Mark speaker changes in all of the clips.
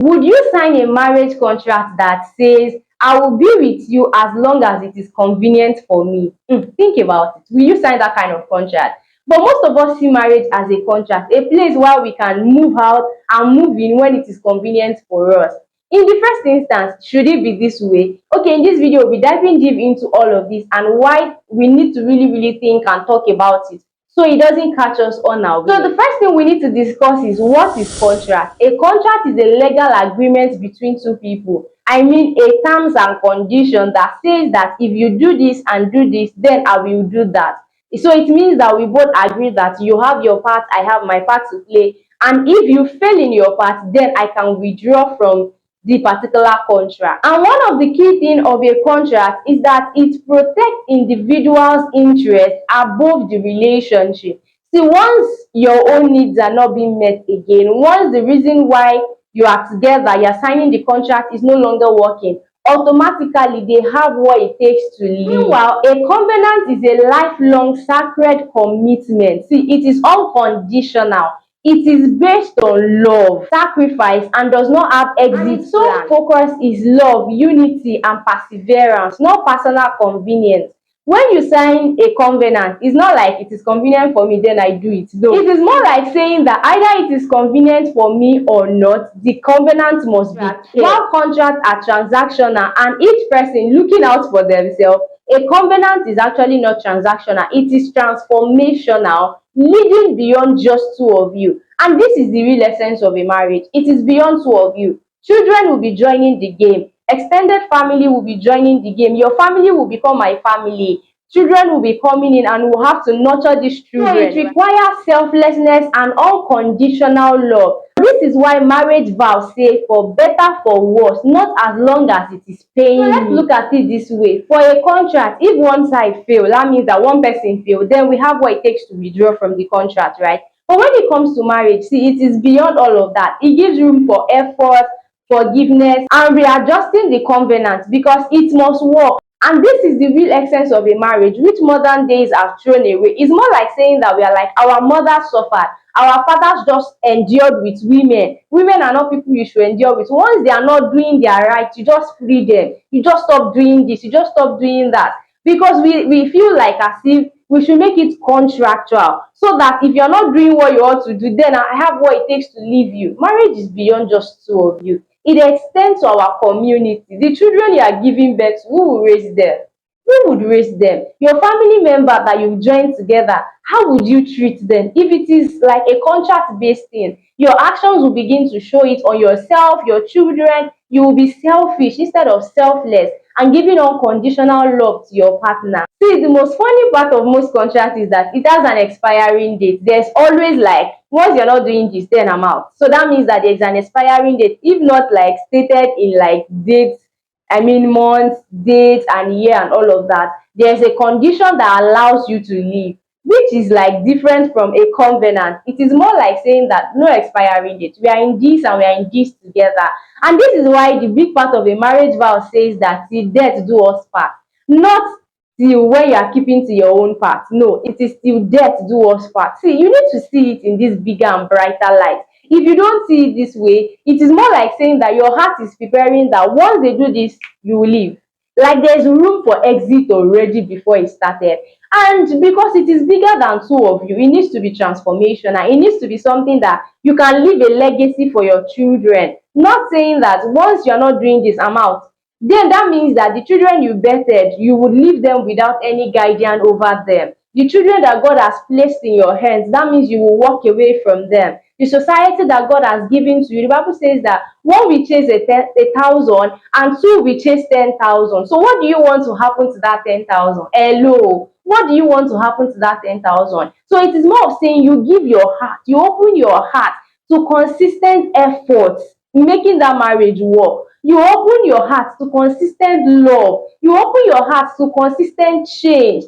Speaker 1: Would you sign a marriage contract that says, I will be with you as long as it is convenient for me? Think about it. Will you sign that kind of contract? But most of us see marriage as a contract, a place where we can move out and move in when it is convenient for us. In the first instance, should it be this way? Okay, in this video, we'll be diving deep into all of this and why we need to really think and talk about it so it doesn't catch us on our way. So the first thing we need to discuss is, what is contract? A contract is a legal agreement between two people. I mean, a terms and condition that says that if you do this and do this, then I will do that. So it means that we both agree that you have your part, I have my part to play. And if you fail in your part, then I can withdraw from the particular contract. And one of the key things of a contract is that it protects individuals' interests above the relationship. See, once your own needs are not being met again, once the reason why you are together, you're signing the contract is no longer working, automatically they have what it takes to leave. Meanwhile, a covenant is a lifelong sacred commitment. See, it is unconditional. It is based on love, sacrifice, and does not have exit plan. Its sole focus is love, unity, and perseverance, not personal convenience. When you sign a covenant, it's not like it is convenient for me, then I do it. No. It is more like saying that either it is convenient for me or not, the covenant must be kept. While contracts are transactional and each person looking out for themselves, a covenant is actually not transactional. It is transformational, leading beyond just two of you. And this is the real essence of a marriage. It is beyond two of you. Children will be joining the game. Extended family will be joining the game. Your family will become my family. Children will be coming in and we'll have to nurture these children. So it requires selflessness and unconditional love. This is why marriage vows say, for better, for worse, not as long as it is paying. So let's look at it this way. For a contract, if one side fails, that means that one person failed, then we have what it takes to withdraw from the contract, right? But when it comes to marriage, see, it is beyond all of that. It gives room for effort, forgiveness, and readjusting the covenant because it must work. And this is the real essence of a marriage, which modern days have thrown away. It's more like saying that we are like, our mothers suffered, our fathers just endured with women. Women are not people you should endure with. Once they are not doing their right, you just free them. You just stop doing this, you just stop doing that. Because we feel like as if we should make it contractual, so that if you're not doing what you ought to do, then I have what it takes to leave you. Marriage is beyond just two of you. It extends to our community. The children you are giving birth to, who will raise them? Who would raise them? Your family member that you've joined together, how would you treat them? If it is like a contract-based thing, your actions will begin to show it on yourself, your children. You will be selfish instead of selfless and giving unconditional love to your partner. See, the most funny part of most contracts is that it has an expiring date. There's always like, once you're not doing this, then I'm out. So that means that there's an expiring date, if not like stated in like dates, I mean months, dates, and year, and all of that. There's a condition that allows you to leave, which is like different from a covenant. It is more like saying that no expiring date. We are in this and we are in this together. And this is why the big part of a marriage vow says that till death do us part. Not till when you are keeping to your own part. No, it is till death do us part. See, you need to see it in this bigger and brighter light. If you don't see it this way, it is more like saying that your heart is preparing that once they do this, you will leave. Like there's room for exit already before it started. And because it is bigger than two of you, it needs to be transformational. It needs to be something that you can leave a legacy for your children. Not saying that once you're not doing this, I'm out. Then that means that the children you birthed, you would leave them without any guardian over them. The children that God has placed in your hands, that means you will walk away from them. The society that God has given to you, the Bible says that one will chase a 1,000 and two will chase 10,000. So what do you want to happen to that 10,000? Hello. What do you want to happen to that 10,000? So it is more of saying you give your heart, you open your heart to consistent efforts making that marriage work. You open your heart to consistent love. You open your heart to consistent change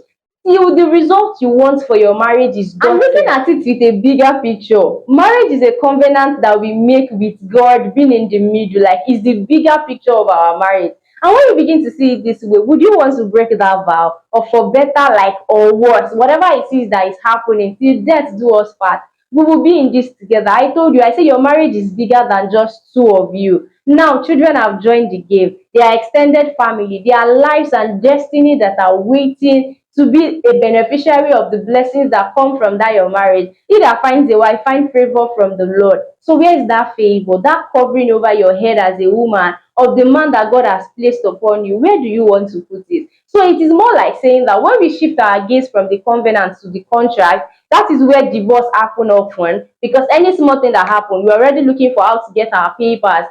Speaker 1: till the result you want for your marriage is done. I'm looking at it with a bigger picture. Marriage is a covenant that we make with God being in the middle, like it's the bigger picture of our marriage. And when you begin to see it this way, would you want to break that vow? Or for better, like, or worse, whatever it is that is happening, till death do us part? We will be in this together. I told you, I say your marriage is bigger than just two of you. Now, children have joined the game. They are extended family. Their lives and destiny that are waiting to be a beneficiary of the blessings that come from that your marriage. He that finds a wife find favor from the Lord. So where is that favor, that covering over your head as a woman of the man that God has placed upon you? Where do you want to put it? So it is more like saying that when we shift our gaze from the covenant to the contract, that is where divorce happen often, because any small thing that happen, we're already looking for how to get our papers.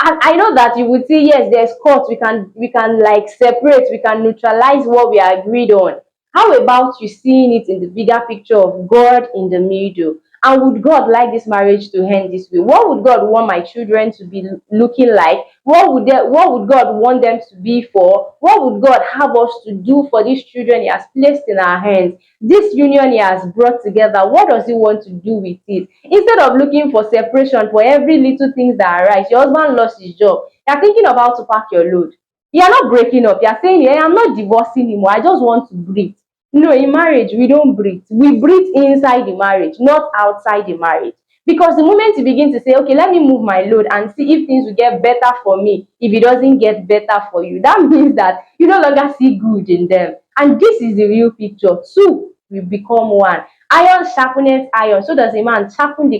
Speaker 1: And I know that you would say, yes, there's court, we can like separate, we can neutralize what we agreed on. How about you seeing it in the bigger picture of God in the middle? And would God like this marriage to end this way? What would God want my children to be looking like? What would God want them to be for? What would God have us to do for these children He has placed in our hands? This union He has brought together, what does He want to do with it? Instead of looking for separation for every little things that arise, your husband lost his job, you're thinking of how to pack your load. You're not breaking up. You're saying, yeah, I'm not divorcing anymore. I just want to breathe. No, in marriage, we don't breathe. We breathe inside the marriage, not outside the marriage. Because the moment you begin to say, okay, let me move my load and see if things will get better for me, if it doesn't get better for you, that means that you no longer see good in them. And this is the real picture. Two will become one. Iron sharpeneth iron. So does a man sharpen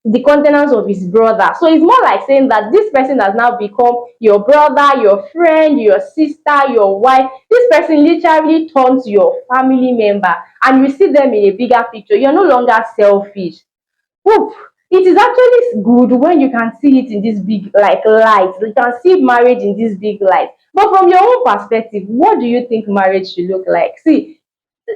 Speaker 1: the countenance of his brother. So it's more like saying that this person has now become your brother, your friend, your sister, your wife. This person literally turns your family member, and you see them in a bigger picture. You're no longer selfish. Oof. It is actually good when you can see it in this big like light. You can see marriage in this big light. But from your own perspective, what do you think marriage should look like? See,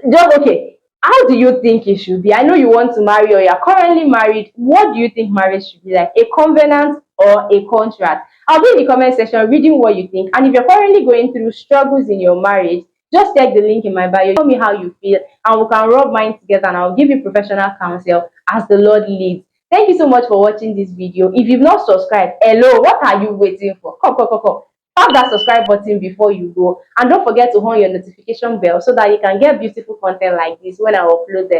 Speaker 1: just okay, how do you think it should be? I know you want to marry or you're currently married. What do you think marriage should be like? A covenant or a contract? I'll be in the comment section reading what you think. And if you're currently going through struggles in your marriage, just check the link in my bio. Tell me how you feel, and we can rub minds together, and I'll give you professional counsel as the Lord leads. Thank you so much for watching this video. If you've not subscribed, hello, what are you waiting for? Come, come, come, come. Tap that subscribe button before you go, and don't forget to on your notification bell so that you can get beautiful content like this when I upload them.